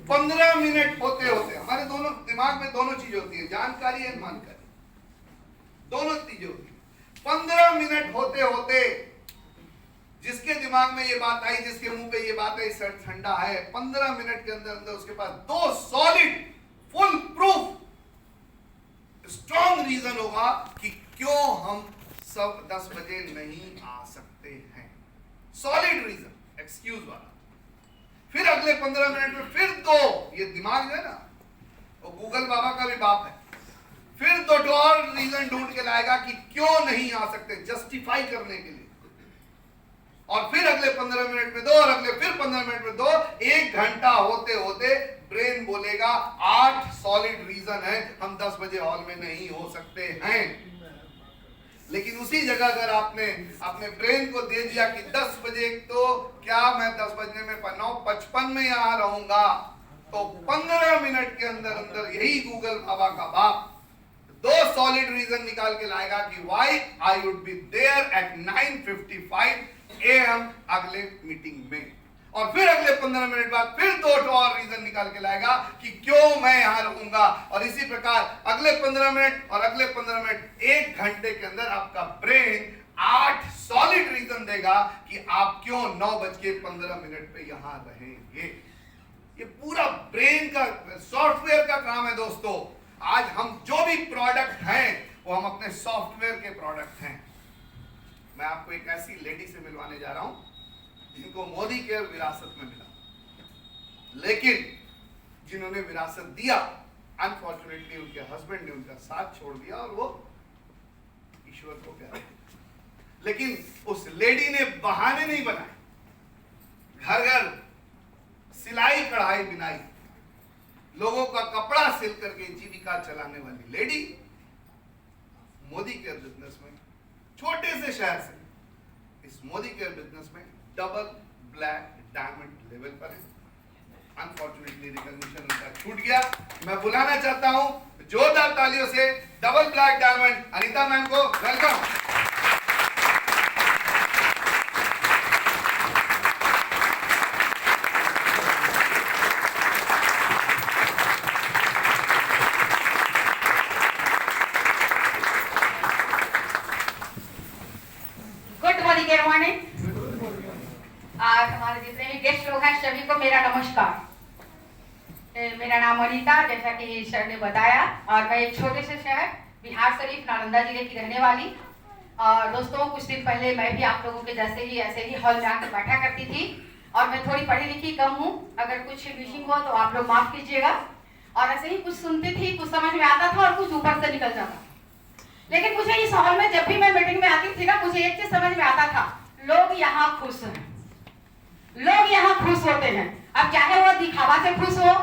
15 minute होते होते हमारे दोनों दिमाग में दोनों चीज होती है, जानकारी और मानकारी, दोनों चीजें होती है। 15 मिनट होते होते जिसके दिमाग में ये बात आई, जिसके मुंह पे ये बात आई, सर ठंडा है, 15 मिनट के अंदर अंदर उसके पास 2 solid foolproof strong reason होगा कि क्यों हम सब 10 बजे नहीं आ सकते हैं। सॉलिड रीजन, एक्सक्यूज वाला। फिर अगले 15 मिनट में फिर 2, ये दिमाग जो है ना वो गूगल बाबा का भी बाप है, फिर 2 और रीजन ढूंढ के लाएगा कि क्यों नहीं आ सकते, जस्टिफाई करने के लिए। और फिर अगले 15 मिनट में 2 और अगले फिर 15 मिनट में 2, 1 घंटा होते होते ब्रेन बोलेगा 8 सॉलिड रीजन है हम 10 बजे हॉल में नहीं हो सकते हैं। लेकिन उसी जगह अगर आपने अपने ब्रेन को दे दिया कि 10 बजे, तो क्या मैं 10 बजने में 9:55 में यहां रहूंगा, तो 15 मिनट के अंदर अंदर यही गूगल बाबा का बाप 2 सॉलिड रीजन निकाल के लाएगा कि why I would be there at 9:55 AM अगले मीटिंग में। और फिर अगले 15 मिनट बाद फिर 2 और रीजन निकाल के लाएगा कि क्यों मैं यहां रहूंगा। और इसी प्रकार अगले 15 मिनट और अगले 15 मिनट, 1 घंटे के अंदर आपका ब्रेन 8 सॉलिड रीजन देगा कि आप क्यों 9:15 पे यहां रहेंगे। ये पूरा ब्रेन का सॉफ्टवेयर का काम है दोस्तों। आज हम जो भी प्रोडक्ट हैं वो हम अपने सॉफ्टवेयर के प्रोडक्ट हैं। मैं आपको एक ऐसी लेडी से मिलवाने जा रहा हूं जिनको मोदी केयर विरासत में मिला, लेकिन जिन्होंने विरासत दिया, अनफॉर्चुनेटली उनके हस्बैंड ने उनका साथ छोड़ दिया और वो ईश्वर को प्यार किया। लेकिन उस लेडी ने बहाने नहीं बनाए, घर घर सिलाई कढ़ाई बिनाई, लोगों का कपड़ा सिल करके जीविका चलाने वाली लेडी मोदी केयर बिजनेस में, छोटे से शहर से इस मोदी केयर बिजनेस में डबल ब्लैक डायमंड लेवल पर है। अनफॉर्चुनेटली रिकॉग्निशन उनका छूट गया। मैं बुलाना चाहता हूं जोरदार तालियों से double black diamond Anita ma'am को। वेलकम। आज हमारे जितने भी गेस्ट लोग हैं सभी को मेरा नमस्कार। मेरा नाम अनीता, जैसा कि सर ने बताया, और मैं एक छोटे से शहर बिहार शरीफ नालंदा जिले की रहने वाली। और दोस्तों, कुछ दिन पहले मैं भी आप लोगों के जैसे ही ऐसे ही हॉल में आकर बैठा करती थी, और मैं थोड़ी पढ़ी लिखी कम हूँ, अगर कुछ मिसिंग हो तो आप लोग माफ कीजिएगा। और ऐसे ही कुछ सुनती थी, कुछ समझ में आता था और कुछ ऊपर से निकल जाता। लेकिन मुझे इस हॉल में जब भी मैं मीटिंग में आती थी ना, मुझे एक चीज समझ में आता था, लोग यहाँ खुश हैं, लोग यहाँ खुश होते हैं। अब चाहे वो दिखावा से खुश हो,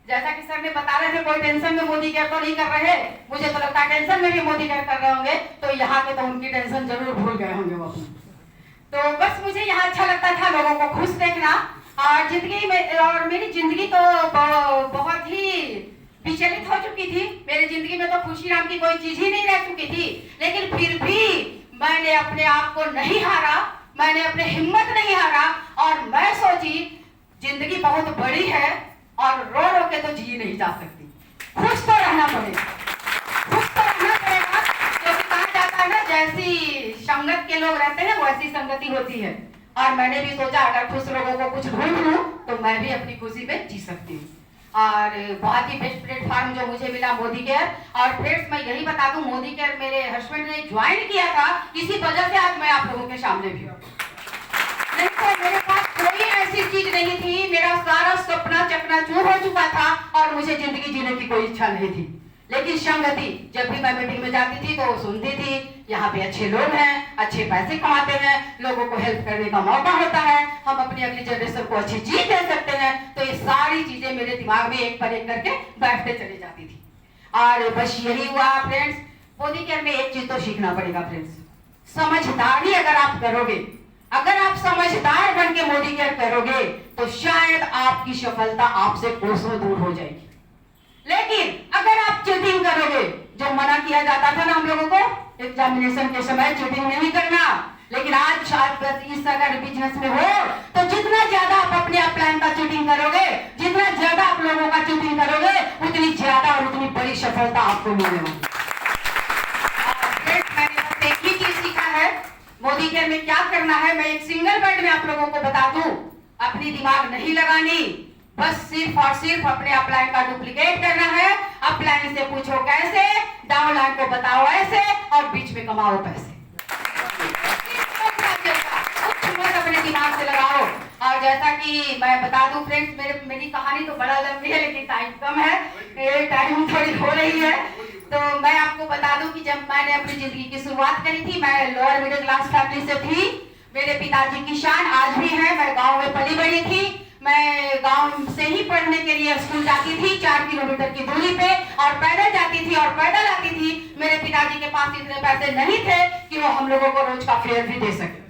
जैसा कि सर ने बता रहे थे, कोई टेंशन में मोदी केयर तो नहीं कर रहे, मुझे तो लगता है टेंशन में भी मोदी केयर कर रहे होंगे, तो यहाँ के तो उनकी टेंशन जरूर भूल गए होंगे वो अपनी। तो बस मुझे यहाँ अच्छा लगता था लोगों को खुश देखना। और जिंदगी में, और मेरी जिंदगी तो बहुत ही विचलित हो चुकी थी। मेरी जिंदगी में तो खुशी नाम की कोई चीज ही नहीं रह चुकी थी, लेकिन फिर भी मैंने अपने आप को नहीं हारा, मैंने अपने हिम्मत नहीं हारा, और मैं सोची जिंदगी बहुत बड़ी है और रो रो के तो जी नहीं जा सकती, खुश तो रहना पड़ेगा, खुश तो रहना पड़ेगा। क्योंकि कहा जाता है ना, जैसी संगत के लोग रहते हैं वैसी संगति होती है। और मैंने भी सोचा अगर खुश लोगों को कुछ ढूंढ लूं तो मैं भी अपनी खुशी में जी सकती हूँ। और बहुत ही बेस्ट प्लेटफॉर्म जो मुझे मिला मोदी केयर। और फ्रेंड्स, मैं यही बता दूं, मोदी केयर मेरे हस्बैंड ने ज्वाइन किया था, इसी वजह से आज मैं आप लोगों के सामने भी हूँ। नहीं तो मेरे पास कोई ऐसी चीज नहीं थी, मेरा सारा सपना चकनाचूर हो चुका था और मुझे जिंदगी जीने की कोई इच्छा नहीं थी। लेकिन संगति, जब भी मैं मीटिंग में जाती थी तो सुनती थी यहाँ पे अच्छे लोग हैं, अच्छे पैसे कमाते हैं, लोगों को हेल्प करने का मौका होता है, हम अपनी अगली जनरेशन को अच्छी चीज दे सकते हैं। तो ये सारी चीजें मेरे दिमाग में एक पर एक करके बैठते चली जाती थी। और बस यही हुआ फ्रेंड्स। मोदी केयर में एक चीज तो सीखना पड़ेगा फ्रेंड्स, समझदारी अगर आप करोगे, अगर आप समझदार बन के मोदी केयर करोगे तो शायद आपकी सफलता आपसे कोसों दूर हो जाएगी। लेकिन अगर आप चीटिंग करोगे, जो मना किया जाता था ना हम लोगों को एग्जामिनेशन के समय, चीटिंग नहीं करना, लेकिन आज शायद इस अगर बिजनेस में हो तो जितना ज्यादा आप अपने प्लान का चीटिंग सफलता आपको मिलने वाली। मैंने बस एक ही चीज सीखा है, मोदी केयर में क्या करना है, मैं एक सिंगल वर्ड में आप लोगों को बता दूं, अपनी दिमाग नहीं लगानी, बस सिर्फ और सिर्फ अपने अपलाइन का डुप्लीकेट करना है। अपलाइन से पूछो कैसे, डाउनलाइन को बताओ ऐसे, और बीच में कमाओ पैसे। अपने दिमाग से लगाओ। और जैसा कि मैं बता दूं फ्रेंड्स, मेरी कहानी तो बड़ा लंबी है, लेकिन टाइम कम है, टाइम थोड़ी हो रही है, तो मैं आपको बता दूं कि जब मैंने अपनी जिंदगी की शुरुआत करी थी, मैं लोअर मिडिल क्लास फैमिली से थी। मेरे पिताजी किसान आज भी हैं, मैं गांव में पली बड़ी थी। मैं गांव से ही पढ़ने के लिए स्कूल जाती थी, 4 किलोमीटर की दूरी पे, और पैदल जाती थी और पैदल आती थी। मेरे पिताजी के पास इतने पैसे नहीं थे कि वो हम लोगों को रोज का फेयर भी दे सके।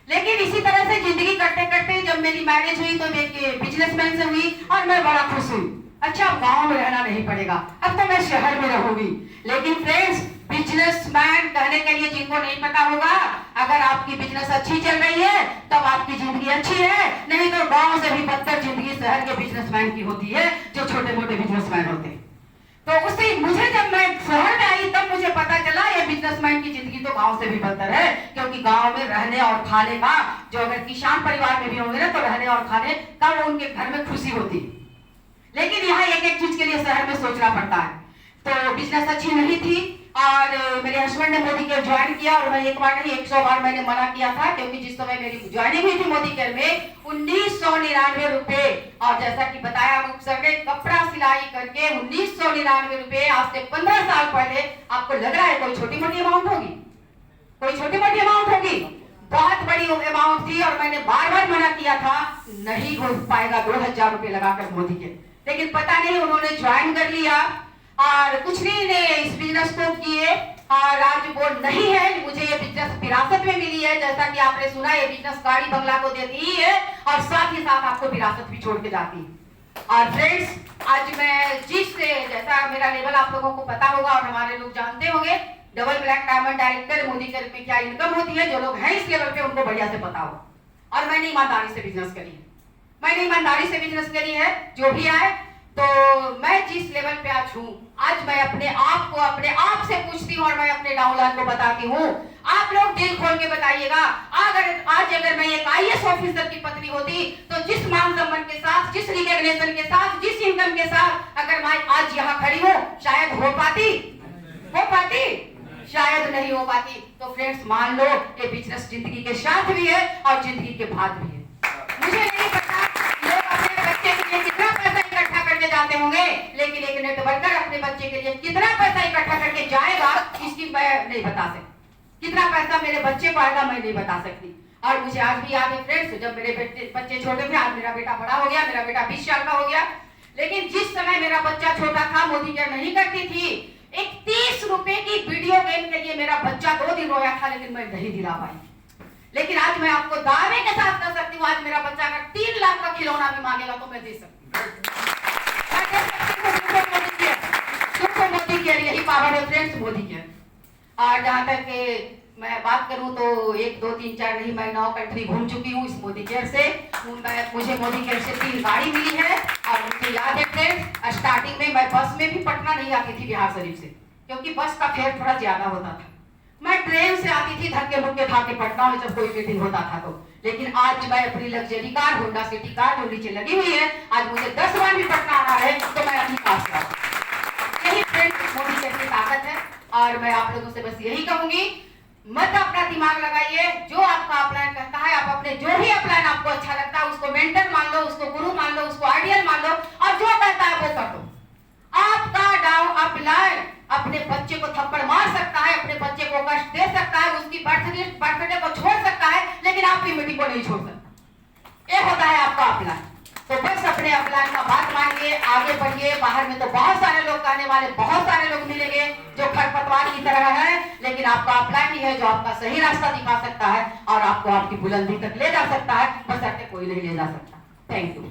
लेकिन इसी तरह से जिंदगी करते करते जब मेरी मैरिज हुई तो एक बिजनेसमैन से हुई और मैं बड़ा खुश हुई। अच्छा, अब गांव में रहना नहीं पड़ेगा, अब तो मैं शहर में रहूंगी। लेकिन फ्रेंड्स, बिजनेसमैन कहने के लिए जिनको नहीं पता होगा, अगर आपकी बिजनेस अच्छी चल रही है तब आपकी जिंदगी अच्छी है, नहीं तो गांव से भी बदतर जिंदगी शहर के बिजनेसमैन की होती है, जो छोटे मोटे बिजनेसमैन होते हैं। तो उससे मुझे, जब मैं शहर में आई तब मुझे पता चला ये बिजनेसमैन की जिंदगी तो गांव से भी बदतर है, क्योंकि गांव में रहने और खाने का, जो अगर किसान परिवार में भी होंगे ना, तो रहने और खाने का वो उनके घर में खुशी होती है। लेकिन यहाँ एक एक चीज के लिए शहर में सोचना पड़ता है। तो बिजनेस अच्छी नहीं थी और मेरे हस्बैंड ने मोदी केयर ज्वाइन किया, और मैं एक बार नहीं 100 बार मैंने मना किया था, क्योंकि जिस समय मेरी ज्वाइनिंग हुई थी मोदी केयर में 1999 रुपए, और जैसा कि बताया मुख सर ने, कपड़ा सिलाई करके 1999 रुपए, आज से 15 साल पहले। आपको लग रहा है कोई छोटी मोटी अमाउंट होगी? कोई छोटी मोटी अमाउंट होगी? बहुत बड़ी अमाउंट थी, और मैंने बार बार मना किया था, नहीं हो पाएगा 2000 रुपए लगाकर मोदी केयर। लेकिन पता नहीं उन्होंने ज्वाइन कर लिया, और कुछ नहीं ने इस बिजनेस को किए, और आज वो नहीं है। मुझे ये बिजनेस विरासत में मिली है, जैसा कि आपने सुना, ये बिजनेस गाड़ी बंगला को देती ही है, और साथ ही साथ आपको विरासत भी छोड़ के जाती है। और फ्रेंड्स, आज मैं जैसा मेरा लेवल आप लोगों को पता होगा और हमारे लोग जानते होंगे, double black diamond director, Modi care में क्या इनकम होती है, जो लोग हैं इस लेवल पे उनको बढ़िया से पता हो। और मैंने ईमानदारी से बिजनेस करी है, मैंने ईमानदारी से बिजनेस करी है, जो भी आए। तो मैं जिस लेवल पे आज हूँ, आज मैं अपने आप से पूछती हूँ, और मैं अपने डाउनलाइन को बताती हूँ। आप लोग दिल खोल के बताइएगा, अगर मैं एक IAS ऑफिसर की पत्नी होती, तो जिस मान सम्मान के साथ, जिस रिकॉग्निशन के साथ, जिस इनकम के साथ अगर मैं आज यहाँ खड़ी हूँ, शायद हो पाती? शायद नहीं हो पाती। तो फ्रेंड्स, मान लो ये बिजनेस जिंदगी के साथ भी है और जिंदगी के बाद भी है। मुझे नहीं पता लोग अपने बच्चे के लिए कितना पैसा इकट्ठा करके जाते होंगे, लेकिन एक नेटवर्कर अपने बच्चे के लिए कितना पैसा इकट्ठा करके जाएगा, इसकी मैं नहीं बता सकती। कितना पैसा मेरे बच्चे को आएगा, मैं नहीं बता सकती। और मुझे आज भी याद है फ्रेंड्स, जब मेरे बच्चे छोटे थे, आज मेरा बेटा बड़ा हो गया, मेरा बेटा 20 साल का हो गया। लेकिन जिस समय मेरा बच्चा छोटा था, मोदी केयर नहीं करती थी, एक 30 रुपए की वीडियो गेम के लिए मेरा बच्चा 2 दिन रोया था, लेकिन मैं नहीं दिला पाई। लेकिन आज मैं आपको दावे के साथ कह सकती हूँ, आज मेरा बच्चा अगर 3 लाख का खिलौना भी मांगेगा तो मैं दे सकती हूँ। मोदी केयर, यही पावर है फ्रेंड्स, मोदी केयर। और जहाँ तक मैं बात करूं तो 1 2 3 4 नहीं, मैं 9 कंट्री घूम चुकी हूँ इस मोदी केयर से। मुझे मोदी केयर से 3 गाड़ी मिली है। और मुझे याद है फ्रेंड्स, स्टार्टिंग में मैं बस में भी पटना नहीं आती थी बिहार शरीफ से, क्योंकि बस का फेयर थोड़ा ज्यादा होता था। मैं ट्रेन से आती थी धक्के मुक्के खा के पटना में, जब कोई मीटिंग होता था तो। लेकिन आज मैं अपनी luxury car, Honda city car जो नीचे लगी हुई है, आज मुझे 10 बार भी पटना आना है तो मैं अपनी कार से आऊँ। यही फ्रेंड्स मोदी केयर की ताकत है। और मैं आप लोगों से बस यही कहूंगी, मत अपना दिमाग लगाइए, जो आपका अपलाइन कहता है, आप अपने जो भी अपलाइन आपको अच्छा लगता है उसको मेंटर मान लो, उसको गुरु मान लो, उसको आइडियल मान लो, और जो कहता है वो कर दो। आपका डाउन अपलाइन अपने बच्चे को थप्पड़ मार सकता है, अपने बच्चे को कष्ट दे सकता है, उसकी बर्थडे को छोड़ सकता है, लेकिन आपकी मीटिंग को नहीं छोड़ सकता। ये होता है आपका अपलाइन। तो बस अपने अपलाइन का बात मानिए, आगे बढ़िए। बाहर में तो बहुत सारे लोग कहने वाले, बहुत सारे लोग मिलेंगे जो खरपतवार की तरह है, लेकिन आपका अपलाइन ही है जो आपका सही रास्ता दिखा सकता है और आपको आपकी बुलंदी तक ले जा सकता है, बशर्ते कोई नहीं ले जा सकता। Thank you.